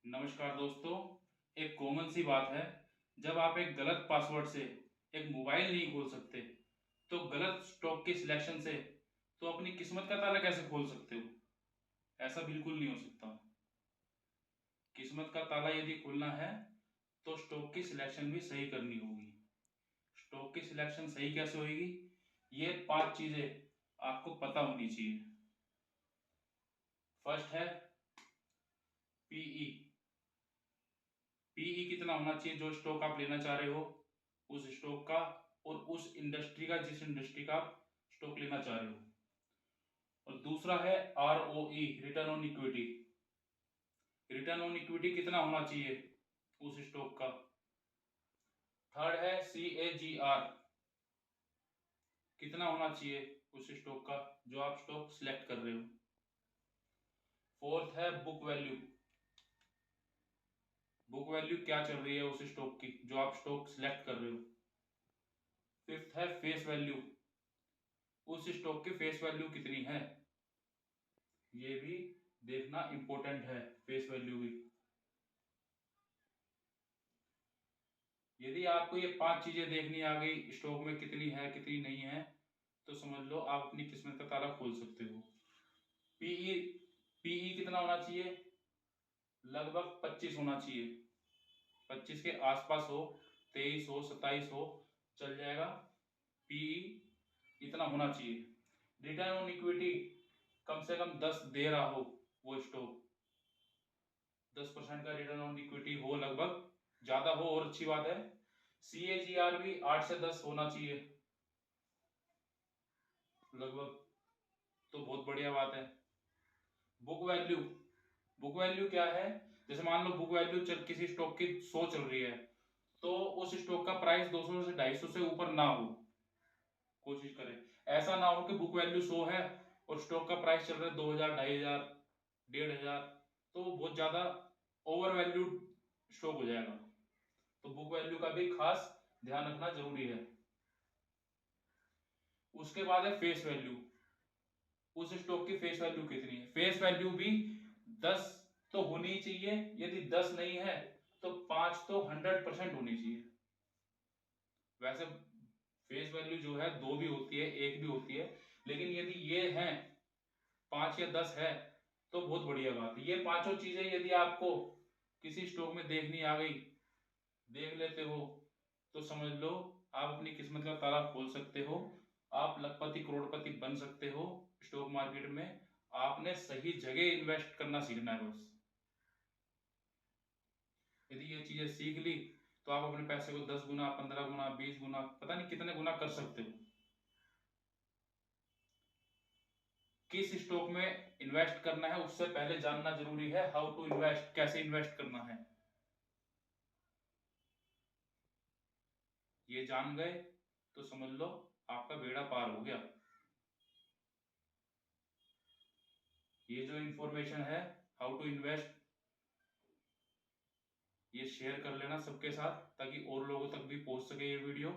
नमस्कार दोस्तों। एक कॉमन सी बात है, जब आप एक गलत पासवर्ड से एक मोबाइल नहीं खोल सकते तो गलत स्टॉक की सिलेक्शन से तो अपनी किस्मत का ताला कैसे खोल सकते हो? ऐसा बिल्कुल नहीं हो सकता। किस्मत का ताला यदि खोलना है तो स्टॉक की सिलेक्शन भी सही करनी होगी। स्टॉक की सिलेक्शन सही कैसे होगी? ये 5 चीजें आपको पता होनी चाहिए। फर्स्ट है पीई। पीई कितना होना चाहिए जो स्टॉक आप लेना चाह रहे हो उस स्टॉक का, और उस इंडस्ट्री का जिस इंडस्ट्री का आप स्टॉक लेना चाह रहे हो। और दूसरा है ROE, return on equity. Return on equity कितना होना चाहिए उस स्टॉक का। थर्ड है सीएजीआर, कितना होना चाहिए उस स्टॉक का जो आप स्टॉक सिलेक्ट कर रहे हो। फोर्थ है बुक वैल्यू। बुक वैल्यू क्या चल रही है उस स्टॉक की जो आप स्टॉक सिलेक्ट कर रहे हो। फिफ्थ है फेस वैल्यू, उस स्टॉक की फेस वैल्यू कितनी है, ये भी देखना इंपॉर्टेंट है, फेस वैल्यू भी। यदि आपको ये 5 चीजें देखनी आ गई स्टॉक में कितनी है कितनी नहीं है, तो समझ लो आप अपनी किस्मत का ताला खोल सकते हो। पीई पीई कितना होना चाहिए? लगभग 25 होना चाहिए। 25 के आसपास हो, 23 हो, 27 हो, चल जाएगा। पीई इतना होना चाहिए। रिटर्न ऑन इक्विटी कम से कम 10 दे रहा हो वो स्टॉक, 10% का रिटर्न ऑन इक्विटी हो लगभग, ज्यादा हो और अच्छी बात है। सीएजीआर भी 8 से 10 होना चाहिए लगभग, तो बहुत बढ़िया बात है। बुक वैल्यू, बुक वैल्यू क्या है? जैसे मान लो बुक वैल्यू चल किसी स्टॉक की 100 चल रही है, तो उस स्टॉक का प्राइस 200 से 250 से ऊपर ना हो। कोशिश करें ऐसा ना हो कि बुक वैल्यू 100 है और स्टॉक का प्राइस चल रहा है 2000, 2500, 1500, तो बहुत ज्यादा ओवर वैल्यूड स्टॉक हो जाएगा। तो बुक वैल्यू का भी खास ध्यान रखना जरूरी है। उसके बाद है फेस वैल्यू, उस स्टॉक की फेस वैल्यू कितनी है। फेस वैल्यू भी 10 तो होनी ही चाहिए, यदि 10 नहीं है तो 5 तो 100% होनी चाहिए। वैसे फेस वैल्यू जो है 2 भी होती है, 1 भी होती है, लेकिन यदि ये है 5 या 10 है तो बहुत बढ़िया बात है। ये पांचों चीजें यदि आपको किसी स्टॉक में देखनी आ गई, देख लेते हो, तो समझ लो आप अपनी किस्मत का ताला खोल सकते हो। आप लखपति करोड़पति बन सकते हो स्टॉक मार्केट में। आपने सही जगह इन्वेस्ट करना सीखना है बस। यदि ये चीजें सीख ली तो आप अपने पैसे को 10 गुना, 15 गुना, 20 गुना, पता नहीं कितने गुना कर सकते हो। किस स्टॉक में इन्वेस्ट करना है उससे पहले जानना जरूरी है हाउ टू इन्वेस्ट, कैसे इन्वेस्ट करना है। ये जान गए तो समझ लो आपका बेड़ा पार हो गया। ये जो इंफॉर्मेशन है हाउ टू इन्वेस्ट, ये शेयर कर लेना सबके साथ ताकि और लोगों तक भी पहुंच सके ये वीडियो,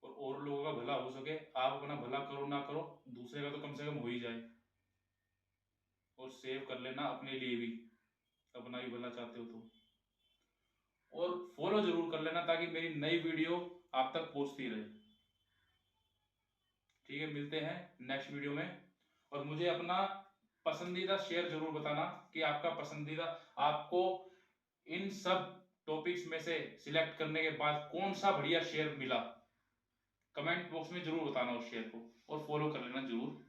और लोगों का भला हो सके। आप अपना भला करो ना करो, दूसरे का तो कम से कम हो ही जाए। और सेव कर लेना अपने लिए भी, अपना ही भला चाहते हो तो। और फॉलो जरूर कर लेना ताकि मेरी नई वीडियो आप तक पहुंचती रहे। ठीक है, मिलते हैं नेक्स्ट वीडियो में। और मुझे अपना पसंदीदा शेयर जरूर बताना कि आपका पसंदीदा, आपको इन सब टॉपिक्स में से सिलेक्ट करने के बाद कौन सा बढ़िया शेयर मिला। कमेंट बॉक्स में जरूर बताना उस शेयर को, और फॉलो कर लेना जरूर।